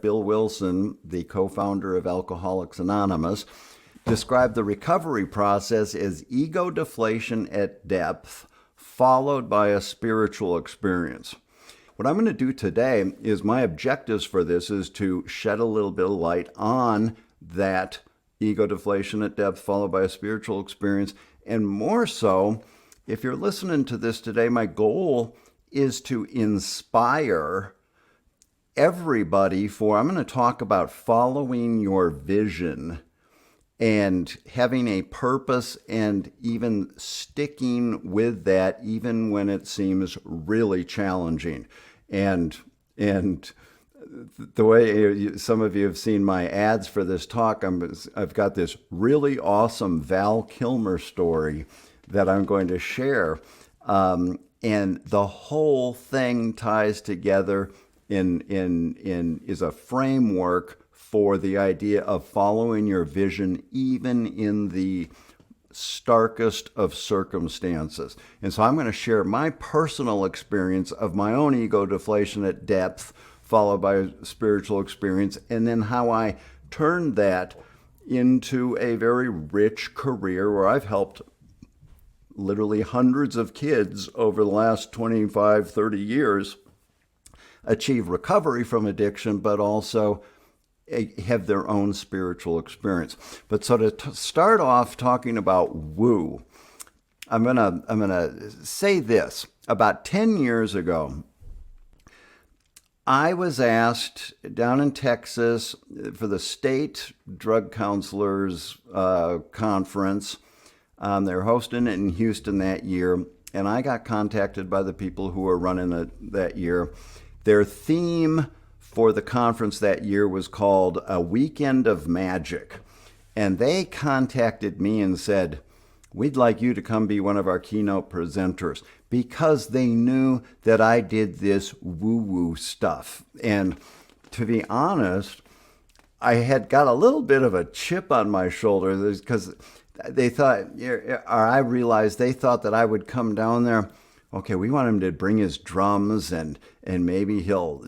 Bill Wilson, the co-founder of Alcoholics Anonymous, described the recovery process as ego deflation at depth, followed by a spiritual experience. What I'm going to do today is my objectives for this is to shed a little bit of light on that ego deflation at depth, followed by a spiritual experience. And more so, if you're listening to this today, my goal is to inspire everybody I'm going to talk about following your vision and having a purpose and even sticking with that even when it seems really challenging. And the way some of you have seen my ads for this talk, I've got this really awesome Val Kilmer story that I'm going to share. And the whole thing ties together is a framework for the idea of following your vision even in the starkest of circumstances. And so I'm going to share my personal experience of my own ego deflation at depth, followed by a spiritual experience, and then how I turned that into a very rich career where I've helped literally hundreds of kids over the last 25, 30 years achieve recovery from addiction, but also have their own spiritual experience. But so to start off talking about woo, I'm gonna say this. About 10 years ago, I was asked down in Texas for the state drug counselors conference. They're hosting it in Houston that year, and I got contacted by the people who were running it that year. Their theme for the conference that year was called A Weekend of Magic. And they contacted me and said, we'd like you to come be one of our keynote presenters, because they knew that I did this woo-woo stuff. And to be honest, I had got a little bit of a chip on my shoulder because they thought, or I realized they thought that I would come down there. Okay, we want him to bring his drums and maybe he'll,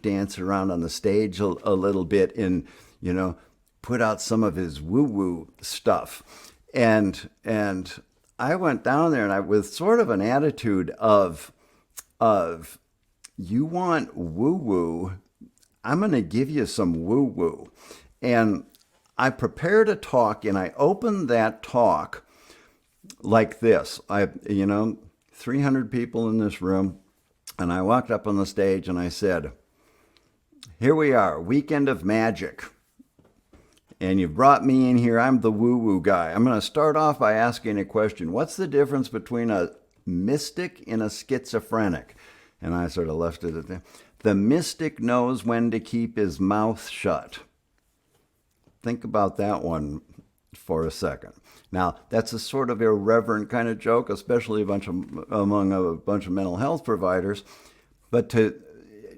dance around on the stage a little bit and, put out some of his woo-woo stuff. And I went down there and I with sort of an attitude of you want woo-woo, I'm going to give you some woo-woo. And I prepared a talk and I opened that talk like this. 300 people in this room, and I walked up on the stage and I said, here we are, Weekend of Magic. And you brought me in here, I'm the woo-woo guy. I'm going to start off by asking a question. What's the difference between a mystic and a schizophrenic? And I sort of left it at that. The mystic knows when to keep his mouth shut. Think about that one for a second. Now, that's a sort of irreverent kind of joke, especially among a bunch of mental health providers. But to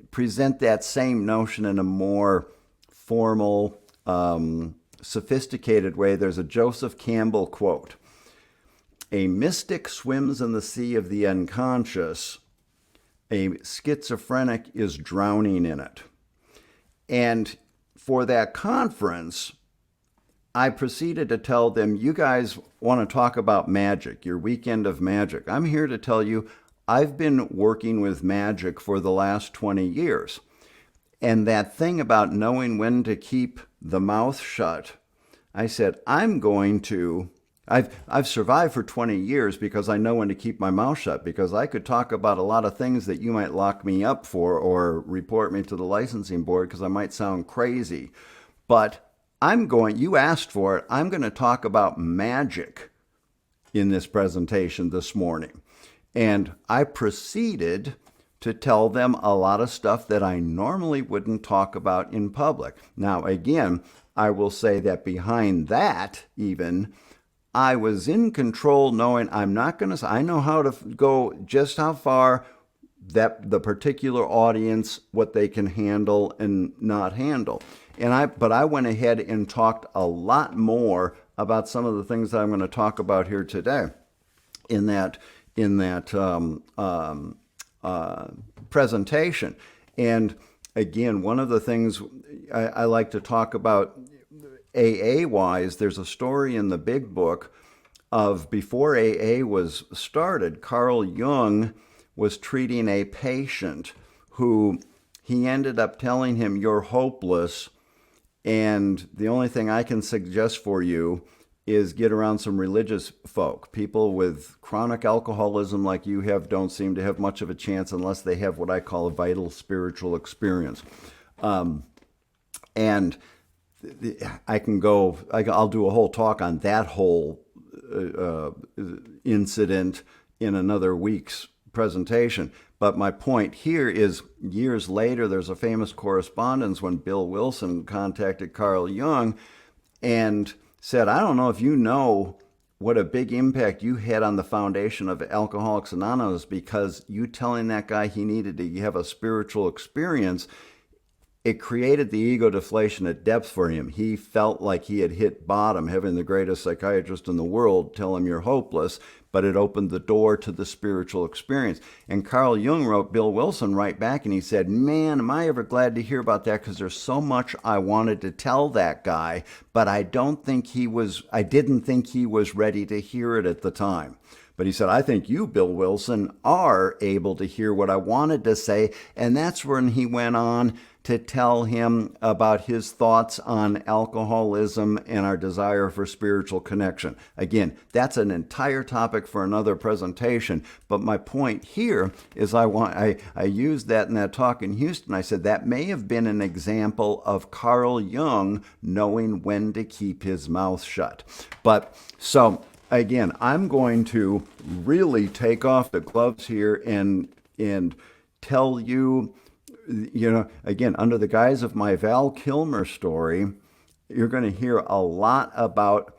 present that same notion in a more formal, sophisticated way, there's a Joseph Campbell quote. A mystic swims in the sea of the unconscious. A schizophrenic is drowning in it. And for that conference, I proceeded to tell them, you guys want to talk about magic, your weekend of magic. I'm here to tell you, I've been working with magic for the last 20 years. And that thing about knowing when to keep the mouth shut, I said, I've survived for 20 years because I know when to keep my mouth shut, because I could talk about a lot of things that you might lock me up for or report me to the licensing board because I might sound crazy. But you asked for it, I'm going to talk about magic in this presentation this morning. And I proceeded to tell them a lot of stuff that I normally wouldn't talk about in public. Now, again, I will say that behind that, even, I was in control knowing I know how to go just how far that the particular audience, what they can handle and not handle. But I went ahead and talked a lot more about some of the things that I'm going to talk about here today in that presentation. And again, one of the things I like to talk about AA wise, there's a story in the big book of before AA was started, Carl Jung was treating a patient who he ended up telling him, "You're hopeless, and the only thing I can suggest for you is get around some religious folk. People with chronic alcoholism like you have don't seem to have much of a chance unless they have what I call a vital spiritual experience." And I'll do a whole talk on that whole incident in another week's presentation. But my point here is years later, there's a famous correspondence when Bill Wilson contacted Carl Jung and said, "I don't know if you know what a big impact you had on the foundation of Alcoholics Anonymous, because you telling that guy he needed to have a spiritual experience, it created the ego deflation at depth for him. He felt like he had hit bottom, having the greatest psychiatrist in the world tell him you're hopeless, but it opened the door to the spiritual experience." And Carl Jung wrote Bill Wilson right back, and he said, "Man, am I ever glad to hear about that, because there's so much I wanted to tell that guy, but I didn't think he was ready to hear it at the time." But he said, "I think you, Bill Wilson, are able to hear what I wanted to say." And that's when he went on to tell him about his thoughts on alcoholism and our desire for spiritual connection. Again, that's an entire topic for another presentation. But my point here is I used that in that talk in Houston. I said that may have been an example of Carl Jung knowing when to keep his mouth shut. But so again, I'm going to really take off the gloves here and tell you, again, under the guise of my Val Kilmer story, you're going to hear a lot about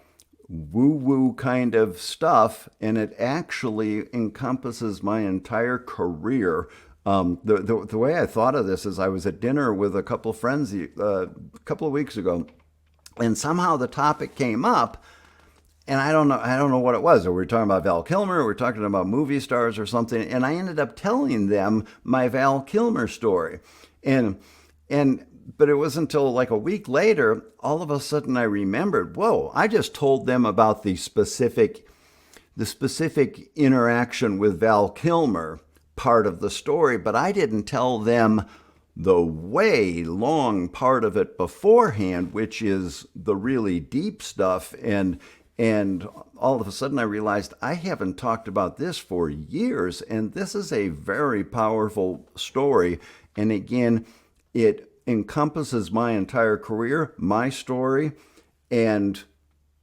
woo-woo kind of stuff, and it actually encompasses my entire career. The way I thought of this is I was at dinner with a couple of friends a couple of weeks ago, and somehow the topic came up. And I don't know what it was. Or we were talking about Val Kilmer, or we were talking about movie stars or something. And I ended up telling them my Val Kilmer story. But it wasn't until like a week later, all of a sudden I remembered, whoa, I just told them about the specific interaction with Val Kilmer part of the story, but I didn't tell them the way long part of it beforehand, which is the really deep stuff. And all of a sudden I realized I haven't talked about this for years, and this is a very powerful story. And again, it encompasses my entire career, my story. And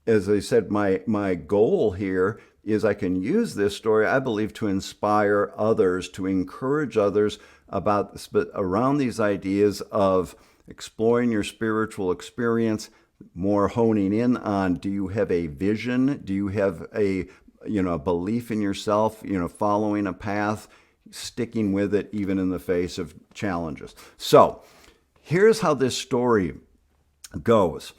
as I said, my goal here is I can use this story, I believe, to inspire others, to encourage others around these ideas of exploring your spiritual experience, more honing in on, do you have a vision? Do you have a belief in yourself, following a path, sticking with it even in the face of challenges? So here's how this story goes.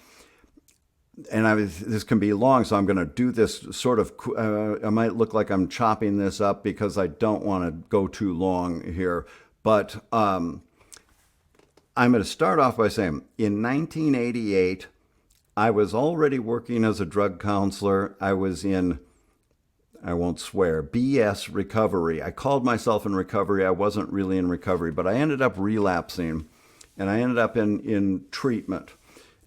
And this can be long, so I'm going to do this sort of, I might look like I'm chopping this up because I don't want to go too long here. But I'm going to start off by saying, in 1988, I was already working as a drug counselor. I was in, I won't swear, BS recovery. I called myself in recovery. I wasn't really in recovery, but I ended up relapsing, and I ended up in treatment.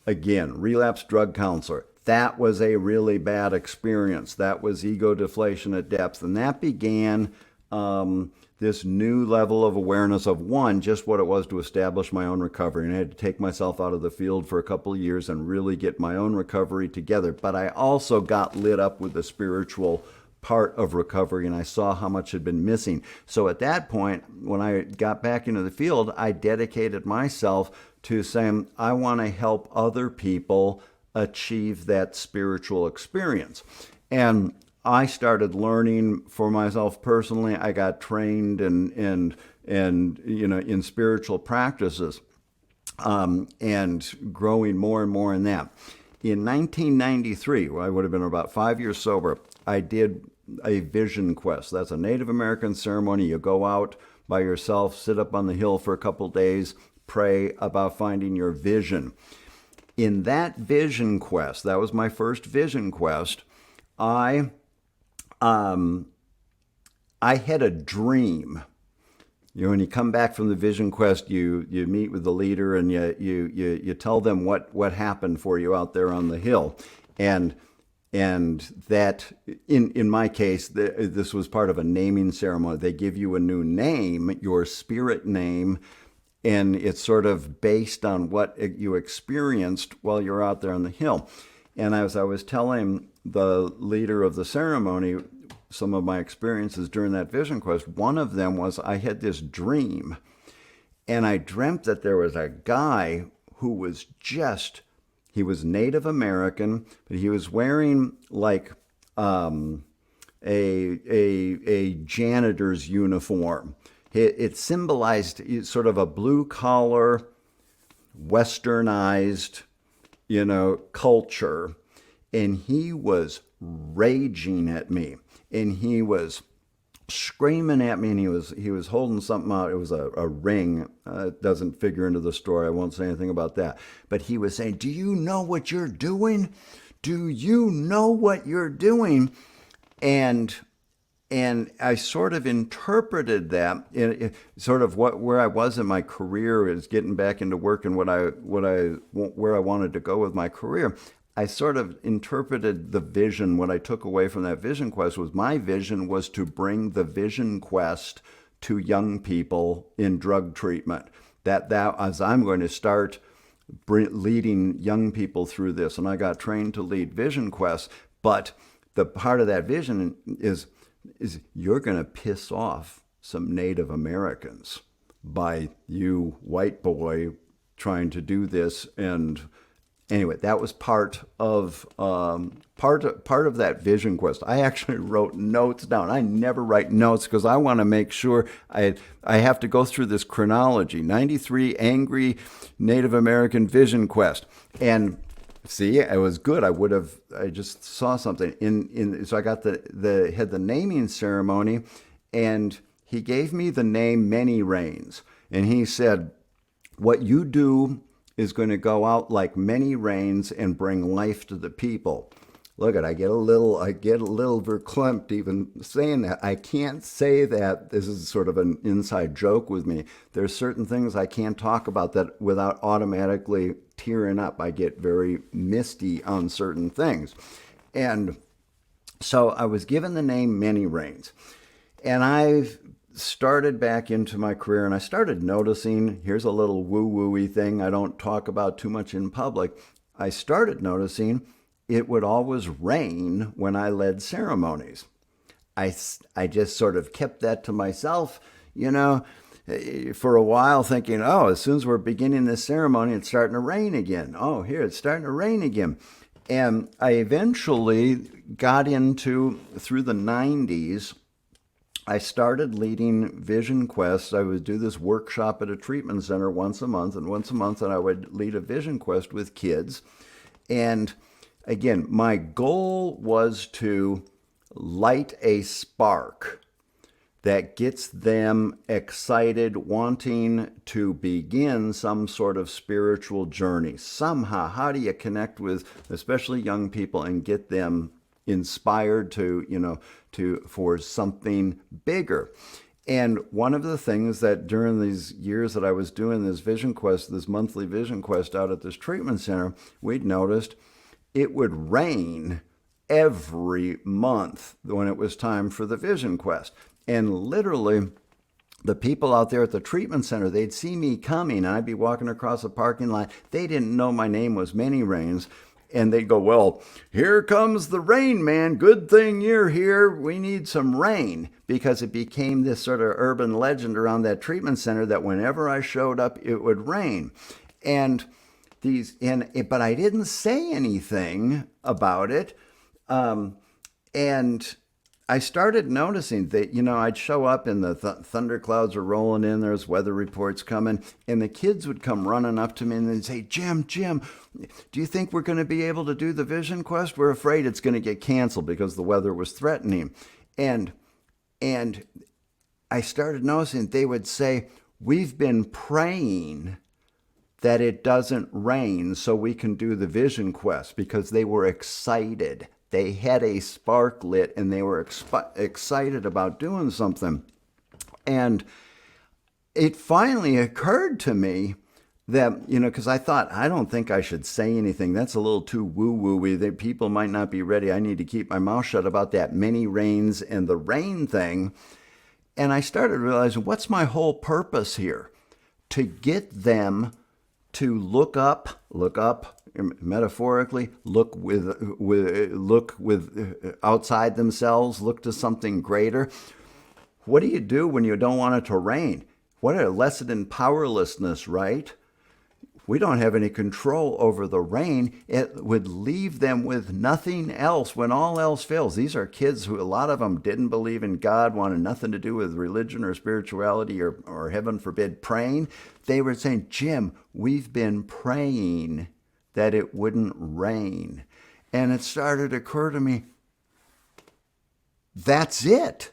Again, relapsed drug counselor. That was a really bad experience. That was ego deflation at depth, and that began this new level of awareness of, one, just what it was to establish my own recovery. And I had to take myself out of the field for a couple of years and really get my own recovery together. But I also got lit up with the spiritual part of recovery, and I saw how much had been missing. So at that point, when I got back into the field, I dedicated myself to saying, I want to help other people achieve that spiritual experience. And I started learning for myself personally. I got trained in spiritual practices, and growing more and more in that. In 1993, I would have been about 5 years sober, I did a vision quest. That's a Native American ceremony. You go out by yourself, sit up on the hill for a couple days, pray about finding your vision. In that vision quest, that was my first vision quest, I had a dream. When you come back from the vision quest, you meet with the leader and you tell them what happened for you out there on the hill, and that in my case, this was part of a naming ceremony. They give you a new name, your spirit name, and it's sort of based on what you experienced while you're out there on the hill. And as I was telling the leader of the ceremony some of my experiences during that vision quest, one of them was I had this dream, and I dreamt that there was a guy who was he was Native American, but he was wearing like a janitor's uniform. It symbolized sort of a blue collar, westernized, culture, and he was raging at me. And he was screaming at me, and he was holding something out. It was a ring. It doesn't figure into the story. I won't say anything about that. But he was saying, "Do you know what you're doing? Do you know what you're doing?" And I sort of interpreted that, sort of where I was in my career is getting back into work and where I wanted to go with my career. I sort of interpreted the vision. What I took away from that vision quest was my vision was to bring the vision quest to young people in drug treatment. That as I'm going to start leading young people through this, and I got trained to lead vision quests. But the part of that vision is you're going to piss off some Native Americans by you, white boy, trying to do this. And anyway, that was part of that vision quest. I actually wrote notes down. I never write notes because I want to make sure I have to go through this chronology. 93 angry Native American vision quest, and see, it was good. I just saw something so I got had the naming ceremony, and he gave me the name Many Rains, and he said, "What you do is going to go out like many rains and bring life to the people." Look I get a little verklempt even saying that. I can't say that. This is sort of an inside joke with me. There's certain things I can't talk about that without automatically tearing up. I get very misty on certain things. And so I was given the name Many Rains. And I've started back into my career, and I started noticing, here's a little woo-woo-y thing I don't talk about too much in public. I started noticing it would always rain when I led ceremonies. I just sort of kept that to myself, for a while, thinking, oh, as soon as we're beginning this ceremony, it's starting to rain again. Oh, here, it's starting to rain again. And I eventually got through the 90s, I started leading vision quests. I would do this workshop at a treatment center once a month, and I would lead a vision quest with kids. And again, my goal was to light a spark that gets them excited, wanting to begin some sort of spiritual journey. Somehow, how do you connect with especially young people and get them inspired for something bigger? And one of the things that during these years that I was doing this vision quest, this monthly vision quest out at this treatment center, we'd noticed it would rain every month when it was time for the vision quest. And literally, the people out there at the treatment center, they'd see me coming, and I'd be walking across a parking lot. They didn't know my name was Many Rains. And they'd go, "Well, here comes the rain, man. Good thing you're here. We need some rain." Because it became this sort of urban legend around that treatment center that whenever I showed up, it would rain. But I didn't say anything about it. And I started noticing that, I'd show up and the thunder clouds are rolling in, there's weather reports coming, and the kids would come running up to me and they'd say, Jim, do you think we're going to be able to do the vision quest? We're afraid it's going to get canceled because the weather was threatening. And I started noticing they would say, "We've been praying that it doesn't rain so we can do the vision quest, because they were excited. They had a spark lit and they were excited about doing something. And it finally occurred to me that, because I thought, I don't think I should say anything. That's a little too woo-woo-y. People might not be ready. I need to keep my mouth shut about that many rains and the rain thing. And I started realizing, what's my whole purpose here? To get them to look up metaphorically, look with outside themselves, look to something greater. What do you do when you don't want it to rain? What a lesson in powerlessness, right? We don't have any control over the rain. It would leave them with nothing else when all else fails. These are kids who, a lot of them didn't believe in God, wanted nothing to do with religion or spirituality or heaven forbid, praying. They were saying, Jim, we've been praying that it wouldn't rain. And it started to occur to me, that's it.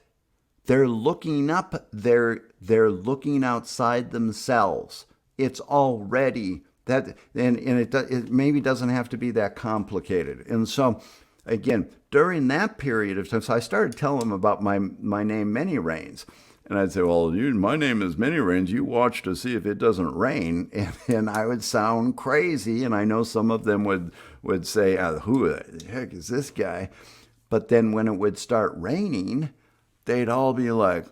They're looking up, they're looking outside themselves. It's already that, and it maybe doesn't have to be that complicated. And so, again, during that period of time, so I started telling them about my name, Many Rains. And I'd say, well, my name is Many Rains. You watch to see if it doesn't rain. And I would sound crazy. And I know some of them would say, who the heck is this guy? But then when it would start raining, they'd all be like,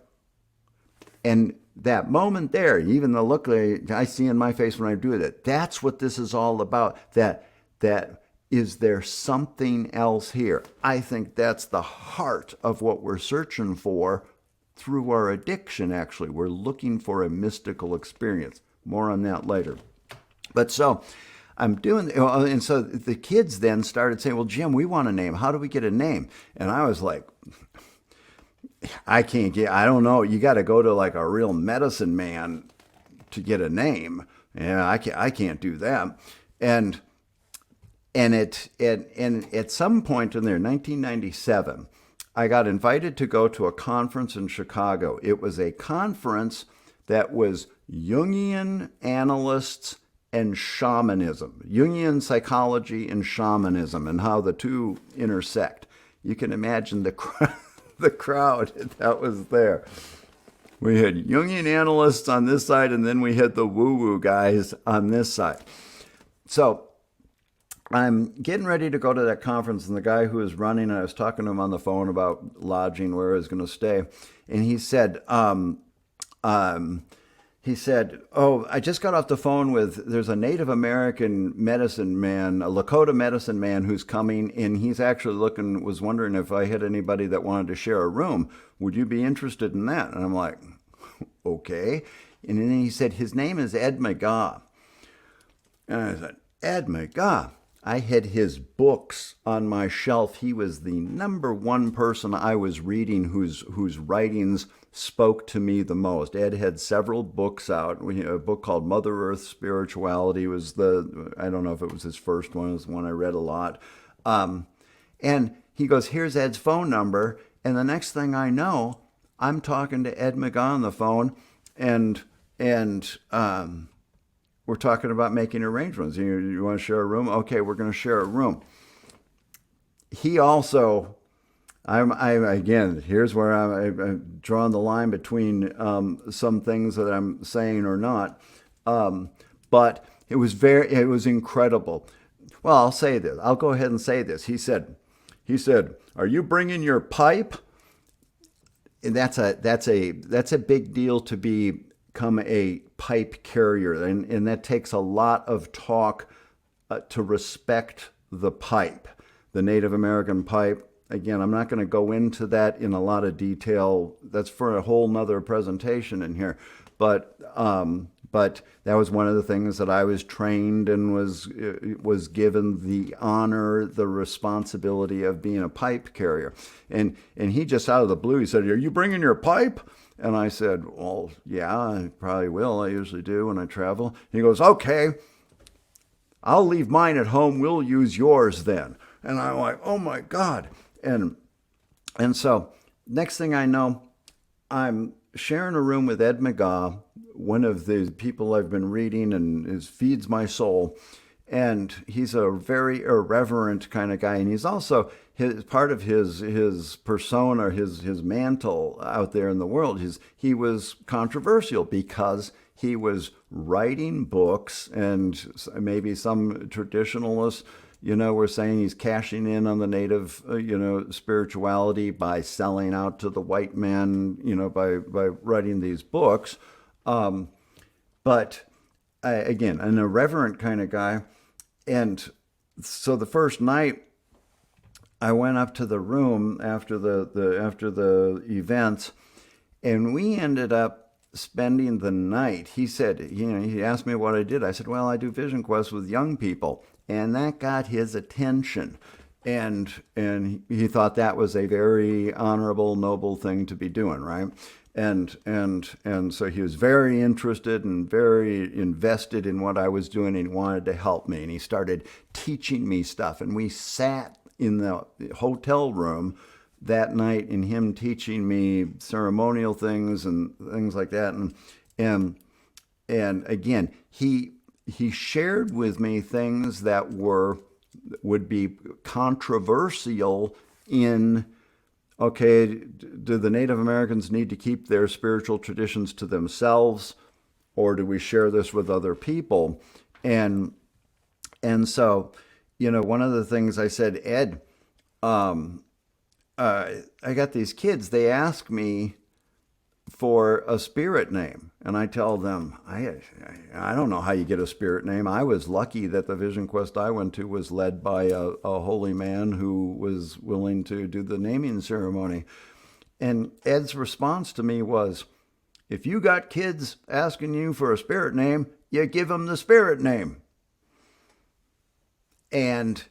and that moment there, even the look I see in my face when I do that, that's what this is all about. That is there something else here? I think that's the heart of what we're searching for through our addiction, actually. We're looking for a mystical experience. More on that later. But so I'm doing, and so the kids then started saying, well, Jim, we want a name. How do we get a name? And I was like, I don't know. You got to go to like a real medicine man to get a name. Yeah, I can't do that. And at some point in there, 1997, I got invited to go to a conference in Chicago. It was a conference that was Jungian analysts and shamanism, Jungian psychology and shamanism, and how the two intersect. You can imagine the crowd that was there. We had Jungian analysts on this side, and then we had the woo-woo guys on this side. So I'm getting ready to go to that conference, and the guy who was running, I was talking to him on the phone about lodging, where I was going to stay, and he said, oh, I just got off the phone there's a Native American medicine man, a Lakota medicine man who's coming, and he's actually was wondering if I had anybody that wanted to share a room. Would you be interested in that? And I'm like, okay. And then he said, his name is Ed McGaa. And I said, Ed McGaa. I had his books on my shelf. He was the number one person I was reading whose writings spoke to me the most. Ed had several books out. A book called Mother Earth Spirituality was I don't know if it was his first one. It was one I read a lot. And he goes, here's Ed's phone number. And the next thing I know, I'm talking to Ed McGaa on the phone, and we're talking about making arrangements. You want to share a room? Okay, we're going to share a room. He also, again, here's where I'm drawing the line between some things that I'm saying or not. But it was incredible. Well, I'll say this. I'll go ahead and say this. He said, are you bringing your pipe? And that's a big deal to become a pipe carrier, and that takes a lot of talk to respect the pipe, the Native American pipe. Again, I'm not going to go into that in a lot of detail. That's for a whole nother presentation in here. But that was one of the things that I was trained and was given the honor, the responsibility of being a pipe carrier. And he just out of the blue, he said, are you bringing your pipe? And I said, well, yeah, I probably will. I usually do when I travel. He goes, okay, I'll leave mine at home. We'll use yours then. And I'm like, oh my God. And so next thing I know, I'm sharing a room with Ed McGaa one of the people I've been reading and feeds my soul. And he's a very irreverent kind of guy, and he's also part of his persona, his mantle out there in the world. He was controversial because he was writing books, and maybe some traditionalists, were saying he's cashing in on the native, spirituality by selling out to the white man, by writing these books. But again, an irreverent kind of guy. And so the first night, I went up to the room after the events, and we ended up spending the night. He said, he asked me what I did. I said, well, I do Vision Quest with young people, and that got his attention. And he thought that was a very honorable, noble thing to be doing, right? And so he was very interested and very invested in what I was doing, and he wanted to help me. And he started teaching me stuff. And we sat in the hotel room that night, and him teaching me ceremonial things and things like that. And again, he shared with me things that would be controversial in, okay, do the Native Americans need to keep their spiritual traditions to themselves, or do we share this with other people? And so, one of the things I said, Ed, I got these kids, they ask me for a spirit name, and I tell them, I don't know how you get a spirit name. I was lucky that the Vision Quest I went to was led by a holy man who was willing to do the naming ceremony. And Ed's response to me was, if you got kids asking you for a spirit name, you give them the spirit name. And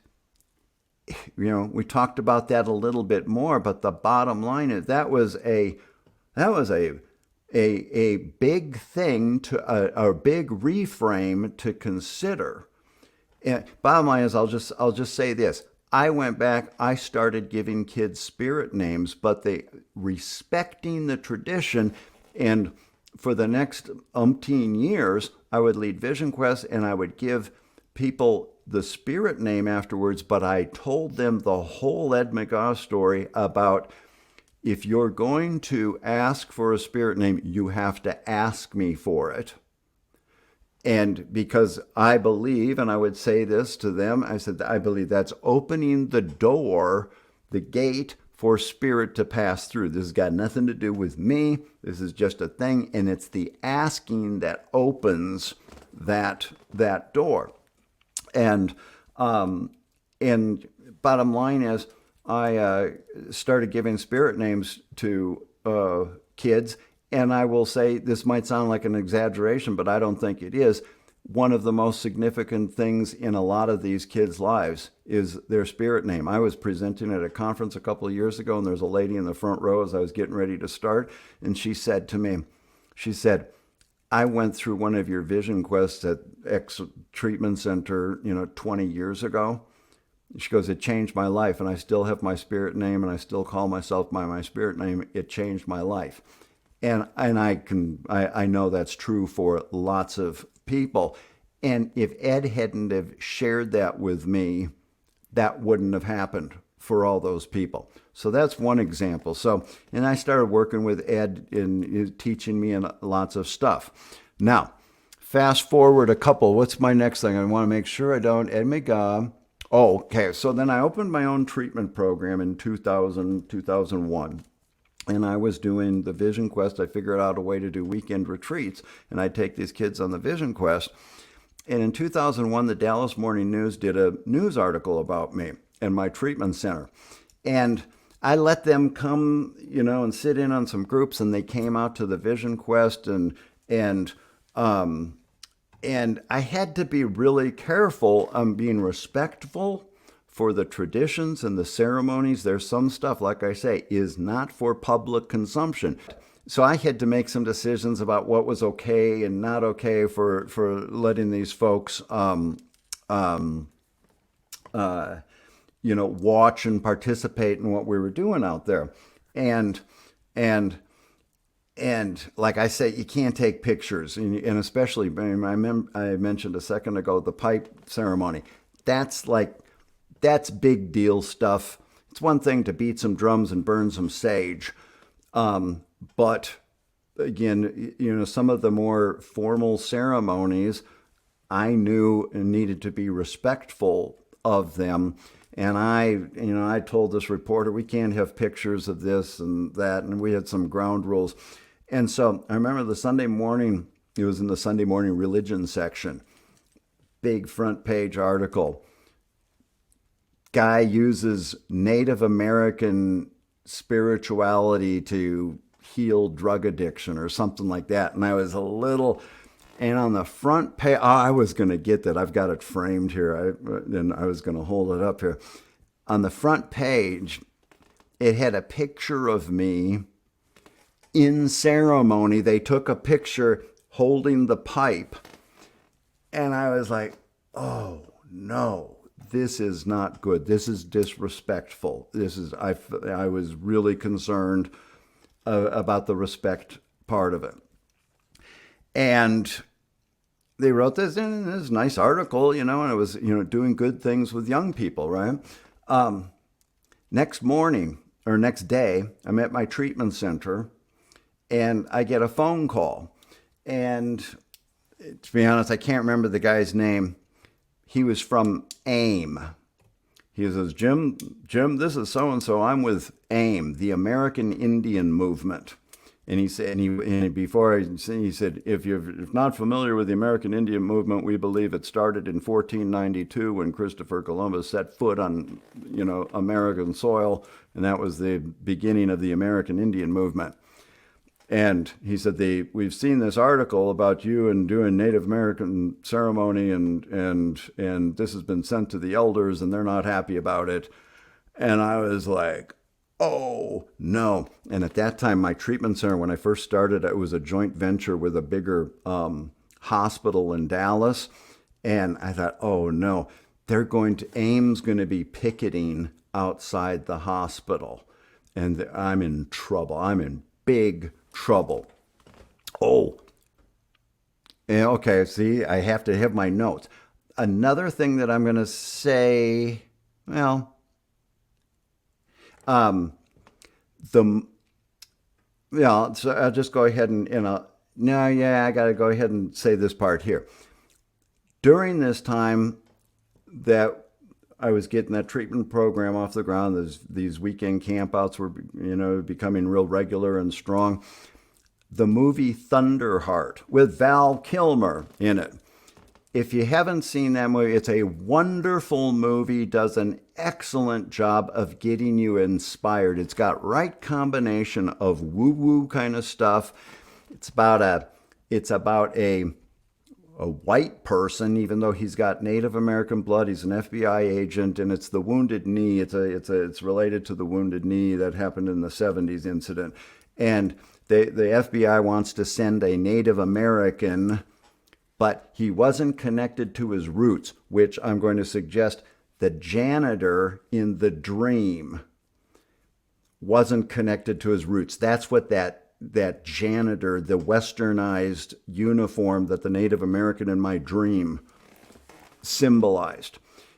we talked about that a little bit more, but the bottom line is that was a big thing, a big reframe to consider. And bottom line is, I'll just say this. I went back, I started giving kids spirit names, but they respecting the tradition. And for the next umpteen years, I would lead Vision Quest, and I would give people the spirit name afterwards, but I told them the whole Ed McGaa story about, if you're going to ask for a spirit name, you have to ask me for it. And because I believe, and I would say this to them, I said, I believe that's opening the door, the gate for spirit to pass through. This has got nothing to do with me. This is just a thing, and it's the asking that opens that door. And bottom line is, I started giving spirit names to kids, and I will say, this might sound like an exaggeration, but I don't think it is. One of the most significant things in a lot of these kids' lives is their spirit name. I was presenting at a conference a couple of years ago, and there's a lady in the front row as I was getting ready to start, and she said to me, I went through one of your Vision Quests at X treatment center, 20 years ago. She goes, it changed my life, and I still have my spirit name, and I still call myself by my spirit name. It changed my life. And I know that's true for lots of people. And if Ed hadn't have shared that with me, that wouldn't have happened for all those people. So that's one example. And I started working with Ed in teaching me lots of stuff. Now, fast forward a couple. What's my next thing? I want to make sure I don't. Ed McGaa. Oh, okay. So then I opened my own treatment program in 2001. And I was doing the Vision Quest. I figured out a way to do weekend retreats, and I'd take these kids on the Vision Quest. And in 2001, the Dallas Morning News did a news article about me and my treatment center. And I let them come, and sit in on some groups, and they came out to the Vision Quest, and I had to be really careful on being respectful for the traditions and the ceremonies. There's some stuff, like I say, is not for public consumption. So I had to make some decisions about what was okay and not okay for letting these folks watch and participate in what we were doing out there. And And like I said, you can't take pictures, and especially I mentioned a second ago the pipe ceremony. That's like that's big deal stuff. It's one thing to beat some drums and burn some sage, but again, some of the more formal ceremonies, I knew and needed to be respectful of them. And I told this reporter, we can't have pictures of this and that. And we had some ground rules. And so I remember the Sunday morning, it was in the Sunday morning religion section, big front page article. Guy uses Native American spirituality to heal drug addiction or something like that. And I was a little, and on the front page, I was going to get that. I've got it framed here. And I was going to hold it up here. On the front page, it had a picture of me in ceremony. They took a picture holding the pipe. And I was like, oh no, this is not good. This is disrespectful. I was really concerned about the respect part of it. And they wrote this in this nice article, and it was, doing good things with young people, right? Next morning or next day, I'm at my treatment center and I get a phone call. And to be honest, I can't remember the guy's name. He was from AIM. He says, Jim, this is so-and-so. I'm with AIM, the American Indian Movement. And he said, he said, if you're not familiar with the American Indian Movement, we believe it started in 1492 when Christopher Columbus set foot on, American soil, and that was the beginning of the American Indian Movement. And he said, we've seen this article about you and doing Native American ceremony, and this has been sent to the elders, and they're not happy about it. And I was like, oh, no. And at that time, my treatment center, when I first started, it was a joint venture with a bigger hospital in Dallas. And I thought, oh, no, AIM's going to be picketing outside the hospital. And I'm in trouble. I'm in big trouble. Oh, okay, see, I have to have my notes. Another thing that I'm going to say, well, so I'll just go ahead I got to go ahead and say this part here. During this time that I was getting that treatment program off the ground, these weekend campouts were, becoming real regular and strong. The movie Thunderheart with Val Kilmer in it. If you haven't seen that movie, it's a wonderful movie, does an excellent job of getting you inspired. It's got right combination of woo-woo kind of stuff. It's about a white person, even though he's got Native American blood. He's an FBI agent, and it's the Wounded Knee. It's related to the Wounded Knee that happened in the 70s incident. And the FBI wants to send a Native American, but he wasn't connected to his roots, which I'm going to suggest the janitor in The Dream wasn't connected to his roots. That's what that janitor, the westernized uniform that the Native American in my dream symbolized.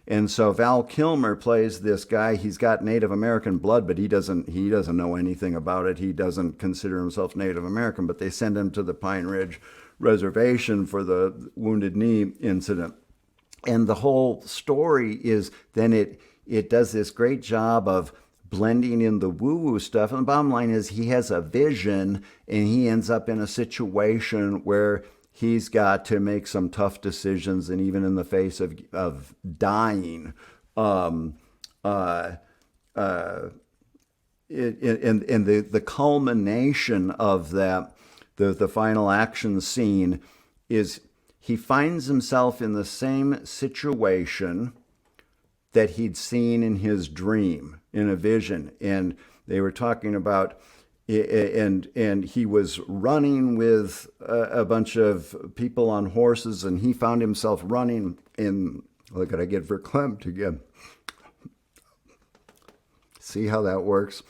And so Val Kilmer plays this guy. He's got Native American blood, but he doesn't know anything about it. He doesn't consider himself Native American, but they send him to the Pine Ridge Reservation for the Wounded Knee incident. And the whole story is then it does this great job of blending in the woo-woo stuff. And the bottom line is he has a vision, and he ends up in a situation where he's got to make some tough decisions, and even in the face of dying, in the culmination of that, the final action scene is he finds himself in the same situation that he'd seen in his dream, in a vision. And they were talking about, and he was running with a bunch of people on horses, and he found himself running in, look at I get verklempt again. See how that works?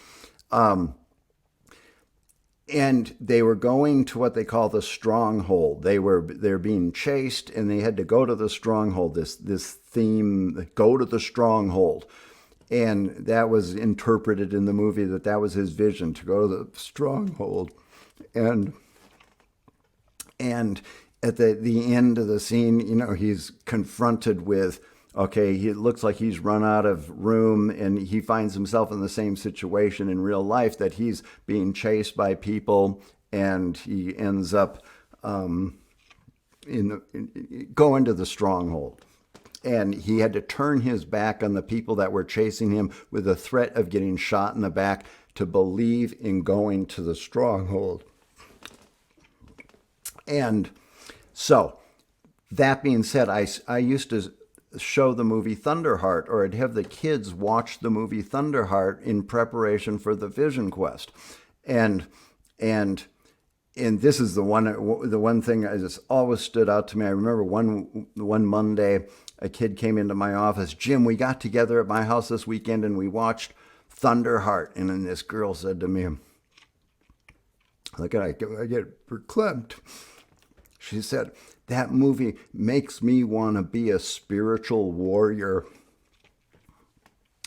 and they were going to what they call the stronghold. They're being chased, and they had to go to the stronghold. This theme, go to the stronghold, and that was interpreted in the movie that was his vision, to go to the stronghold, and at the end of the scene, he's confronted with, okay, it looks like he's run out of room, and he finds himself in the same situation in real life, that he's being chased by people, and he ends up going to the stronghold. And he had to turn his back on the people that were chasing him with the threat of getting shot in the back to believe in going to the stronghold. And so, that being said, I used to show the movie Thunderheart, or I'd have the kids watch the movie Thunderheart in preparation for the Vision Quest. And this is the one thing that just always stood out to me. I remember one Monday, a kid came into my office. Jim, we got together at my house this weekend and we watched Thunderheart. And then this girl said to me, look, I get verklempt. She said, that movie makes me want to be a spiritual warrior.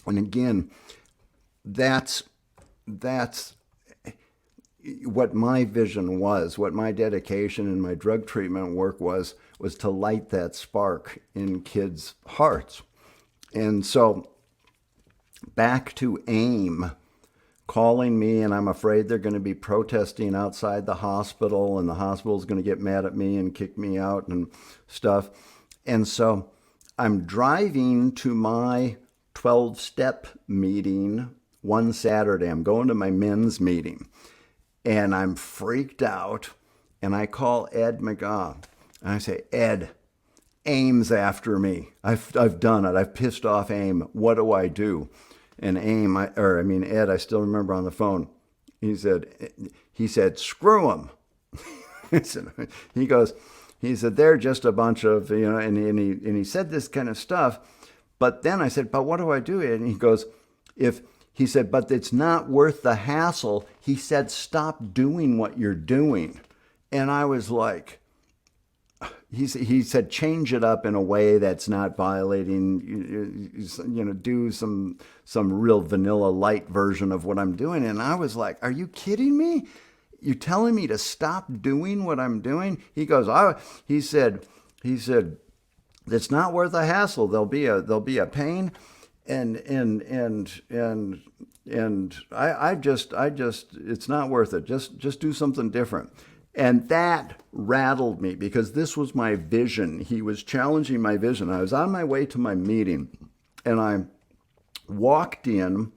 And again, that's what my vision was, what my dedication in my drug treatment work was to light that spark in kids' hearts. And so back to AIM calling me, and I'm afraid they're going to be protesting outside the hospital, and the hospital's going to get mad at me and kick me out and stuff. And so I'm driving to my 12-step meeting one Saturday. I'm going to my men's meeting, and I'm freaked out, and I call Ed McGaa, and I say, Ed, AIM's after me. I've done it. I've pissed off AIM. What do I do? And Ed, I still remember on the phone, he said, screw them. He said, they're just a bunch of, and he said this kind of stuff. But then I said, but what do I do? And he goes, but it's not worth the hassle. He said, stop doing what you're doing. And I was like, he said, change it up in a way that's not violating, do some real vanilla light version of what I'm doing. And I was like, are you kidding me? You're telling me to stop doing what I'm doing? He goes, he said, it's not worth a hassle. There'll be a pain. And I just, it's not worth it. Just do something different. And that rattled me, because this was my vision. He was challenging my vision. I was on my way to my meeting, and I walked in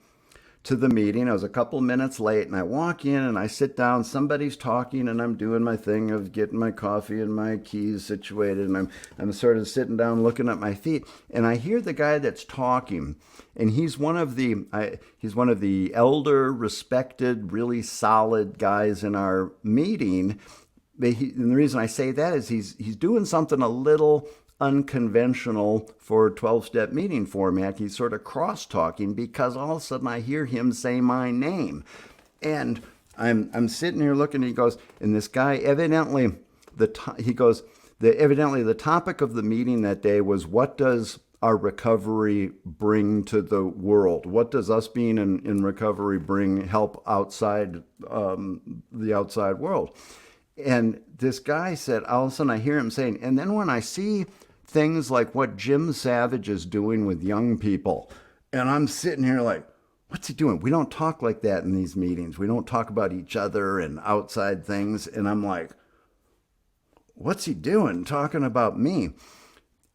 to the meeting. I was a couple minutes late, and I walk in and I sit down. Somebody's talking, and I'm doing my thing of getting my coffee and my keys situated, and I'm sort of sitting down looking at my feet, and I hear the guy that's talking, and he's one of the elder, respected, really solid guys in our meeting. And the reason I say that is he's doing something a little unconventional for 12-step meeting format. He's sort of cross-talking, because all of a sudden I hear him say my name. And I'm sitting here looking, and he goes, and this guy evidently, the topic of the meeting that day was, what does our recovery bring to the world? What does us being in recovery help outside the outside world? And this guy said, all of a sudden I hear him saying, and then when I see things like what Jim Savage is doing with young people, and I'm sitting here like, what's he doing? We don't talk like that in these meetings. We don't talk about each other and outside things. And I'm like, what's he doing talking about me?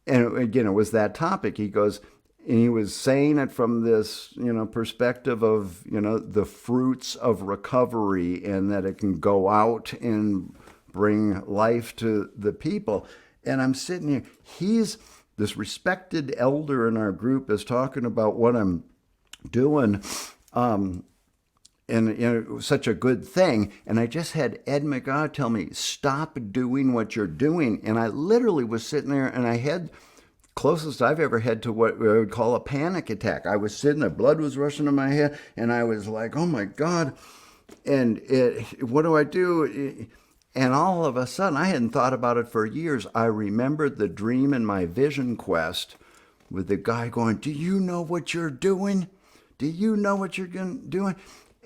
And again, it was that topic. He goes, and he was saying it from this, perspective of, the fruits of recovery, and that it can go out and bring life to the people. And I'm sitting here, he's this respected elder in our group is talking about what I'm doing, and it was such a good thing. And I just had Ed McGaa tell me, stop doing what you're doing. And I literally was sitting there, and I had closest I've ever had to what I would call a panic attack. I was sitting there, blood was rushing to my head, and I was like, oh my God, what do I do? And all of a sudden, I hadn't thought about it for years. I remembered the dream in my vision quest with the guy going, "Do you know what you're doing? Do you know what you're doing?"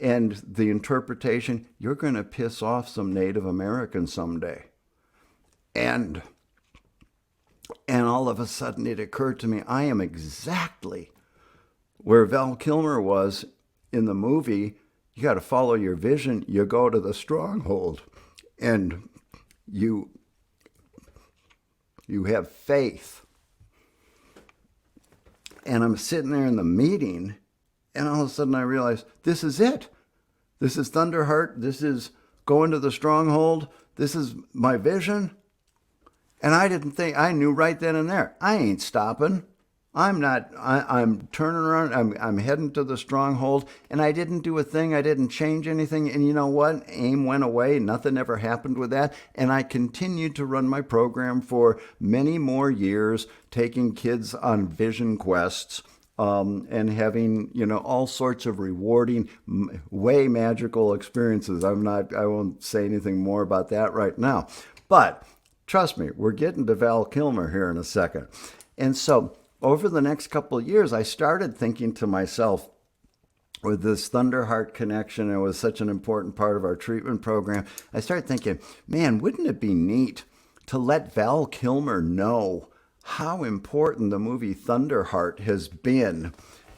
And the interpretation, "You're going to piss off some Native Americans someday." And all of a sudden it occurred to me, I am exactly where Val Kilmer was in the movie. You got to follow your vision. You go to the stronghold and you have faith. And I'm sitting there in the meeting, and all of a sudden I realize, this is it. This is Thunderheart. This is going to the stronghold. This is my vision. And I knew right then and there, I ain't stopping. I'm turning around. I'm heading to the stronghold. And I didn't do a thing. I didn't change anything. And you know what? AIM went away. Nothing ever happened with that. And I continued to run my program for many more years, taking kids on vision quests. And having, all sorts of rewarding, way magical experiences. I won't say anything more about that right now. But trust me, we're getting to Val Kilmer here in a second. And so over the next couple of years, I started thinking to myself, with this Thunderheart connection, it was such an important part of our treatment program, I started thinking, man, wouldn't it be neat to let Val Kilmer know how important the movie Thunderheart has been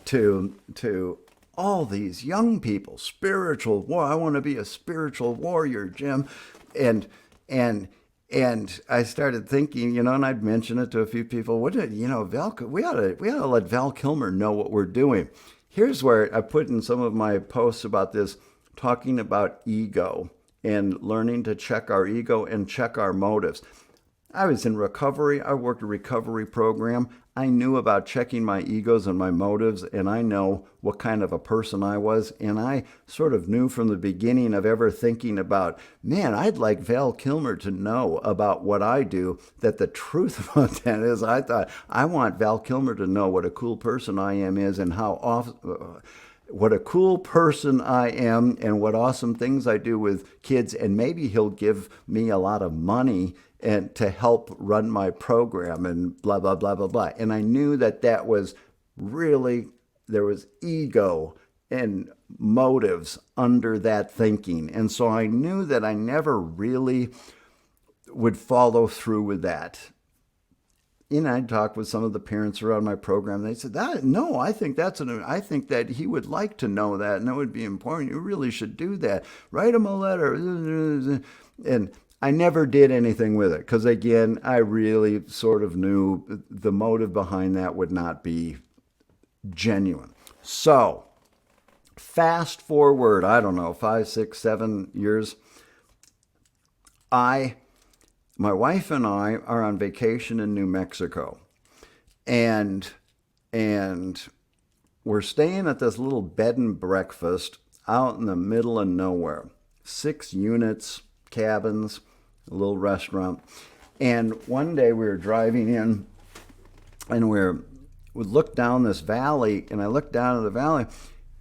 to all these young people. Spiritual war. I want to be a spiritual warrior, Jim. And I started thinking, and I'd mention it to a few people. We ought to let Val Kilmer know what we're doing. Here's where I put in some of my posts about this, talking about ego and learning to check our ego and check our motives. I was in recovery. I worked a recovery program. I knew about checking my egos and my motives, and I know what kind of a person I was. And I sort of knew from the beginning of ever thinking about, man, I'd like Val Kilmer to know about what I do, that the truth about that is, I thought, I want Val Kilmer to know what a cool person I am is, and what a cool person I am, and what awesome things I do with kids. And maybe he'll give me a lot of money and to help run my program and blah, blah, blah, blah, blah. And I knew that was really, there was ego and motives under that thinking. And so I knew that I never really would follow through with that. I talked with some of the parents around my program. They said, no, I think I think that he would like to know that, and that would be important. You really should do that. Write him a letter. And I never did anything with it because, again, I really sort of knew the motive behind that would not be genuine. So fast forward, I don't know, 5, 6, 7 years, my wife and I are on vacation in New Mexico, and we're staying at this little bed and breakfast out in the middle of nowhere. 6 units, cabins, a little restaurant. And one day we were driving in, and we looked down this valley, and I looked down at the valley,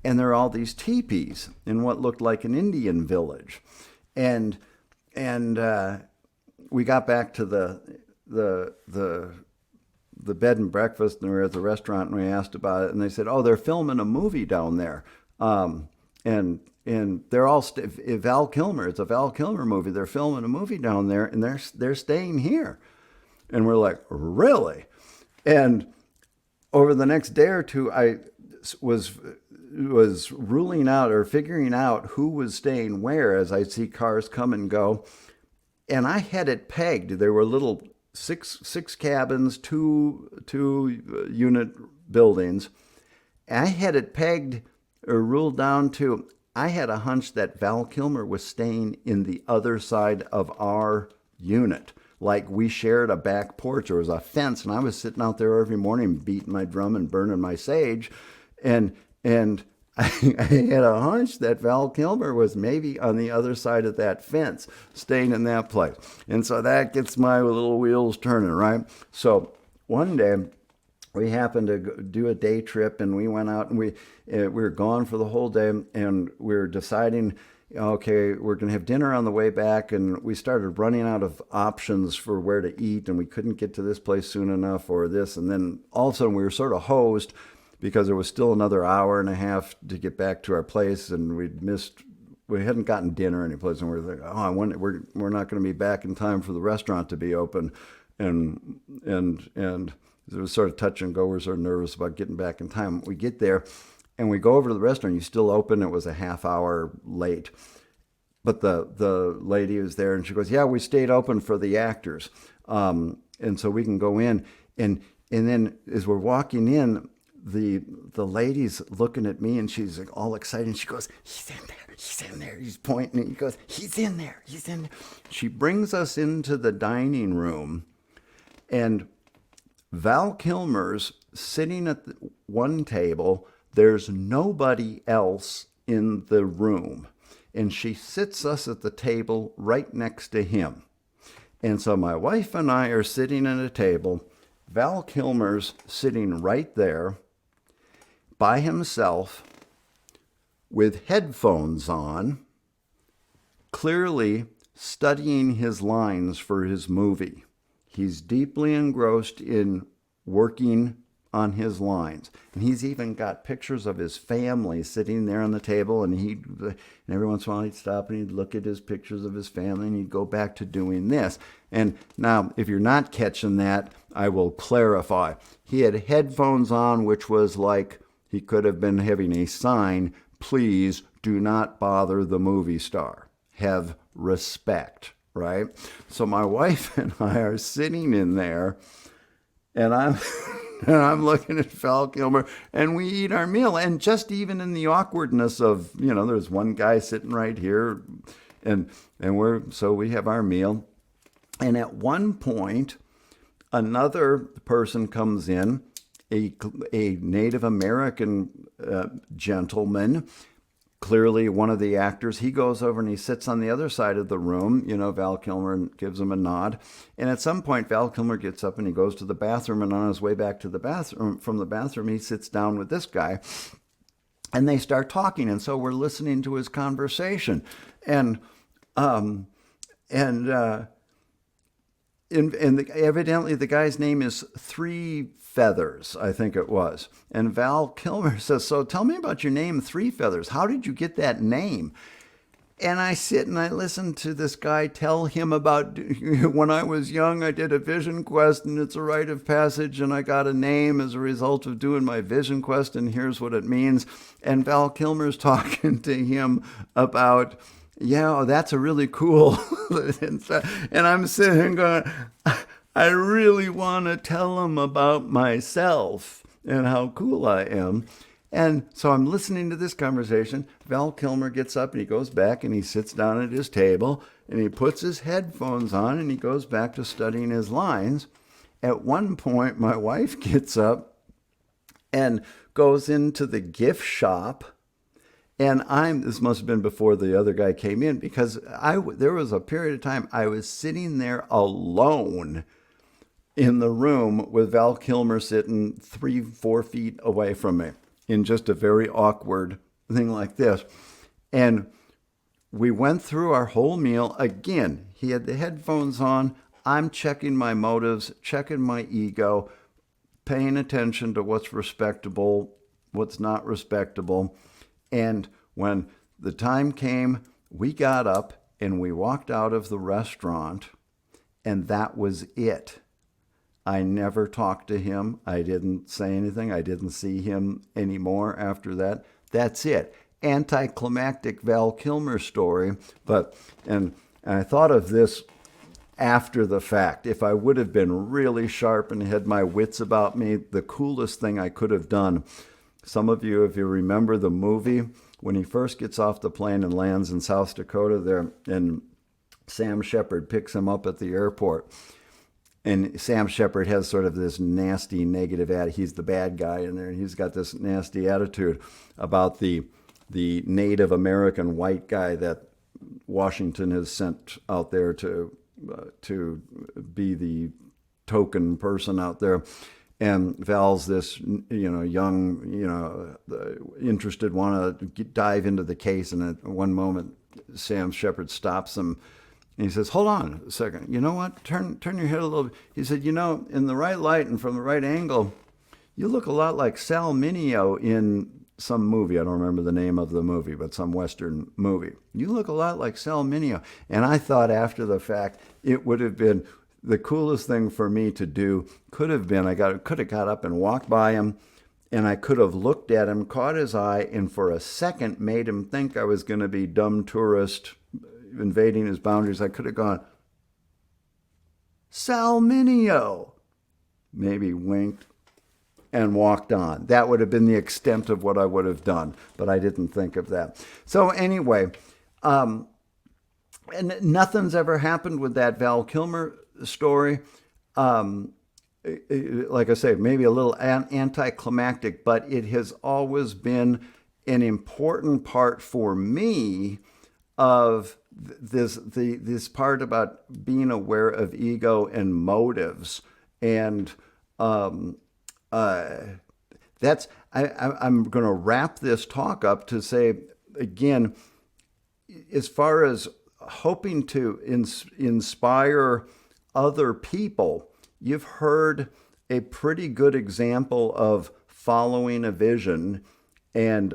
and there are all these teepees in what looked like an Indian village. And we got back to the bed and breakfast, and we were at the restaurant, and we asked about it, and they said, "Oh, they're filming a movie down there." And they're all Val Kilmer. It's a Val Kilmer movie. They're filming a movie down there, and they're staying here. And we're like, really? And over the next day or two, I was ruling out or figuring out who was staying where as I see cars come and go. And I had it pegged. There were little six cabins, two unit buildings. I had it pegged or ruled down to, I had a hunch that Val Kilmer was staying in the other side of our unit. Like we shared a back porch, or was a fence, and I was sitting out there every morning beating my drum and burning my sage. And I had a hunch that Val Kilmer was maybe on the other side of that fence, staying in that place. And so that gets my little wheels turning, right? So one day, we happened to do a day trip, and we went out, and we were gone for the whole day, and we were deciding okay, we're going to have dinner on the way back. And we started running out of options for where to eat, and we couldn't get to this place soon enough or this. And then all of a sudden we were sort of hosed because there was still another hour and a half to get back to our place, and we hadn't gotten dinner anyplace, and we were like, oh, we're not going to be back in time for the restaurant to be open. And it was sort of touch and go. We're sort of nervous about getting back in time. We get there, and we go over to the restaurant. You still open. It was a half hour late. But the lady was there, and she goes, yeah, we stayed open for the actors. And so we can go in. And then as we're walking in, the lady's looking at me, and she's like all excited. And she goes, he's in there. He's in there. He's pointing. And he goes, he's in there. He's in there. She brings us into the dining room, and Val Kilmer's sitting at one table. There's nobody else in the room. And she sits us at the table right next to him. And so my wife and I are sitting at a table. Val Kilmer's sitting right there by himself with headphones on, clearly studying his lines for his movie. He's deeply engrossed in working on his lines. And he's even got pictures of his family sitting there on the table, and every once in a while he'd stop and he'd look at his pictures of his family, and he'd go back to doing this. And now, if you're not catching that, I will clarify. He had headphones on, which was like he could have been having a sign, please do not bother the movie star. Have respect, right? So my wife and I are sitting in there, and I'm looking at Val Kilmer, and we eat our meal. And just even in the awkwardness of, there's one guy sitting right here, and we have our meal. And at one point, another person comes in, a Native American gentleman, clearly one of the actors. He goes over and he sits on the other side of the room. Val Kilmer gives him a nod. And at some point, Val Kilmer gets up and he goes to the bathroom. And on his way back to the bathroom, from the bathroom, he sits down with this guy. And they start talking. And so we're listening to his conversation. And evidently the guy's name is Three Feathers, I think it was. And Val Kilmer says, so tell me about your name, Three Feathers. How did you get that name? And I sit and I listen to this guy tell him about, when I was young, I did a vision quest, and it's a rite of passage, and I got a name as a result of doing my vision quest, and here's what it means. And Val Kilmer's talking to him about, yeah, that's a really cool. And I'm sitting going, I really want to tell him about myself and how cool I am. And so I'm listening to this conversation. Val Kilmer gets up and he goes back and he sits down at his table and he puts his headphones on and he goes back to studying his lines. At one point, my wife gets up and goes into the gift shop. And this must have been before the other guy came in, because there was a period of time I was sitting there alone in the room with Val Kilmer sitting 3-4 feet away from me in just a very awkward thing like this. And we went through our whole meal. Again, he had the headphones on. I'm checking my motives, checking my ego, paying attention to what's respectable, what's not respectable. And when the time came, we got up and we walked out of the restaurant, and that was it. I never talked to him. I didn't say anything. I didn't see him anymore after that. That's it. Anticlimactic Val Kilmer story. And I thought of this after the fact. If I would have been really sharp and had my wits about me, the coolest thing I could have done. Some of you, if you remember the movie, when he first gets off the plane and lands in South Dakota there, and Sam Shepard picks him up at the airport. And Sam Shepard has sort of this nasty negative attitude. He's the bad guy in there, and he's got this nasty attitude about the Native American white guy that Washington has sent out there to be the token person out there. And Val's this, young, interested, want to dive into the case. And at one moment, Sam Shepard stops him and he says, "Hold on a second. You know what? Turn your head a little bit." He said, "In the right light and from the right angle, you look a lot like Sal Mineo in some movie. I don't remember the name of the movie, but some Western movie. You look a lot like Sal Mineo." And I thought after the fact, it would have been the coolest thing for me to do. Could have been, could have got up and walked by him, and I could have looked at him, caught his eye, and for a second made him think I was going to be dumb tourist invading his boundaries. I could have gone, "Sal Mineo," maybe winked, and walked on. That would have been the extent of what I would have done, but I didn't think of that. So anyway, and nothing's ever happened with that Val Kilmer story. Like I say, maybe a little anticlimactic, but it has always been an important part for me of this part about being aware of ego and motives. And that's I'm going to wrap this talk up to say, again, as far as hoping to inspire other people, you've heard a pretty good example of following a vision and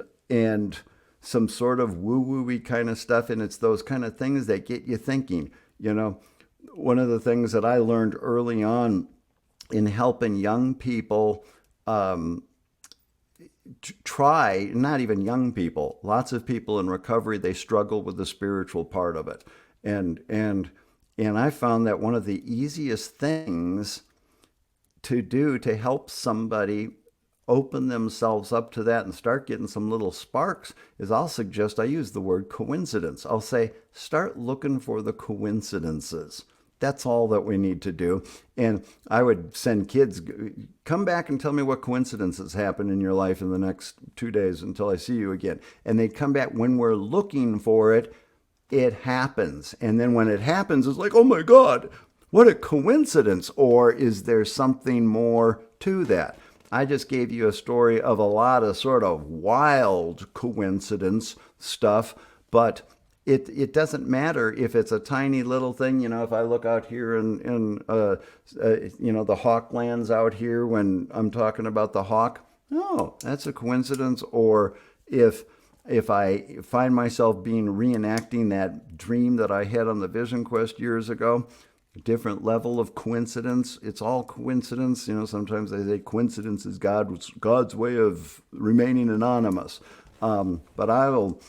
some sort of woo-woo-y kind of stuff, and it's those kind of things that get you thinking. One of the things that I learned early on in helping young people try, not even young people, lots of people in recovery, they struggle with the spiritual part of it. And I found that one of the easiest things to do to help somebody open themselves up to that and start getting some little sparks is I use the word coincidence. I'll say, start looking for the coincidences. That's all that we need to do. And I would send kids, come back and tell me what coincidences happen in your life in the next 2 days until I see you again. And they'd come back, when we're looking for it, it happens. And then when it happens, it's like, oh my God, what a coincidence. Or is there something more to that? I just gave you a story of a lot of sort of wild coincidence stuff, but it doesn't matter if it's a tiny little thing. If I look out here in the hawk lands out here when I'm talking about the hawk, oh, that's a coincidence. Or if I find myself reenacting that dream that I had on the Vision Quest years ago, a different level of coincidence. It's all coincidence. Sometimes they say coincidence is God's way of remaining anonymous. But I will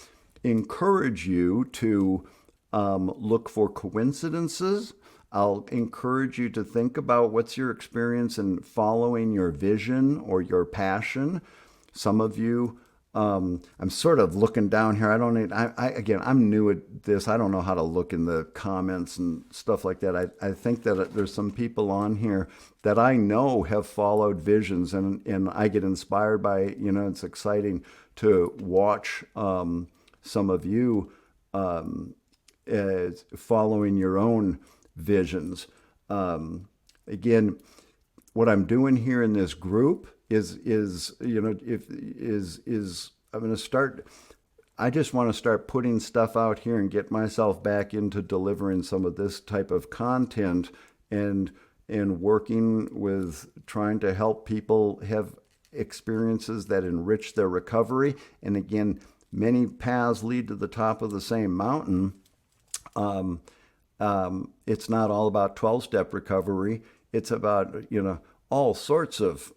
encourage you to look for coincidences. I'll encourage you to think about what's your experience in following your vision or your passion. Some of you, I'm sort of looking down here. I'm new at this. I don't know how to look in the comments and stuff like that. I think that there's some people on here that I know have followed visions, and I get inspired by, it's exciting to watch some of you following your own visions. Again, what I'm doing here in this group is I'm going to start. I just want to start putting stuff out here and get myself back into delivering some of this type of content and working with trying to help people have experiences that enrich their recovery. And again, many paths lead to the top of the same mountain. It's not all about 12-step recovery. It's about, all sorts of,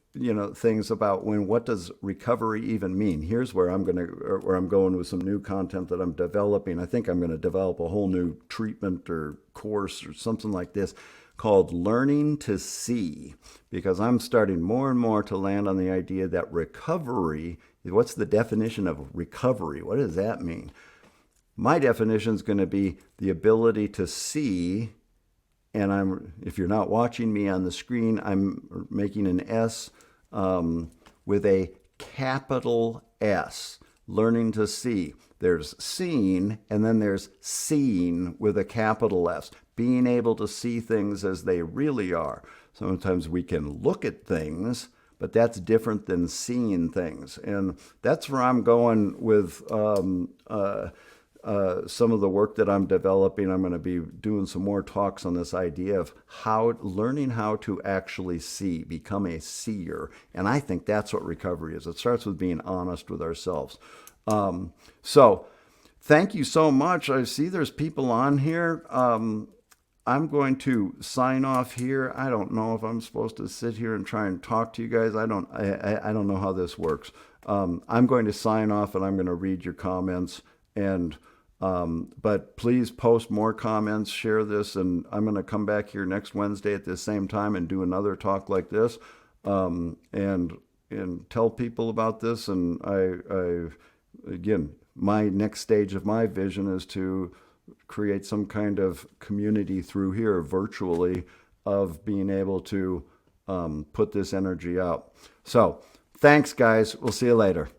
things about what does recovery even mean? Here's where I'm going with some new content that I'm developing. I think I'm going to develop a whole new treatment or course or something like this called Learning to See, because I'm starting more and more to land on the idea that recovery, what's the definition of recovery? What does that mean? My definition is going to be the ability to see, and if you're not watching me on the screen, I'm making an S with a capital S, learning to see. There's seeing, and then there's seeing with a capital S, being able to see things as they really are. Sometimes we can look at things, but that's different than seeing things. And that's where I'm going with some of the work that I'm developing, I'm going to be doing some more talks on this idea of learning how to actually see, become a seer. And I think that's what recovery is. It starts with being honest with ourselves. So thank you so much. I see there's people on here. I'm going to sign off here. I don't know if I'm supposed to sit here and try and talk to you guys. I don't know how this works. I'm going to sign off and I'm going to read your comments. And but please post more comments, share this, and I'm going to come back here next Wednesday at the same time and do another talk like this, and tell people about this. And again, my next stage of my vision is to create some kind of community through here virtually of being able to put this energy out. So thanks, guys. We'll see you later.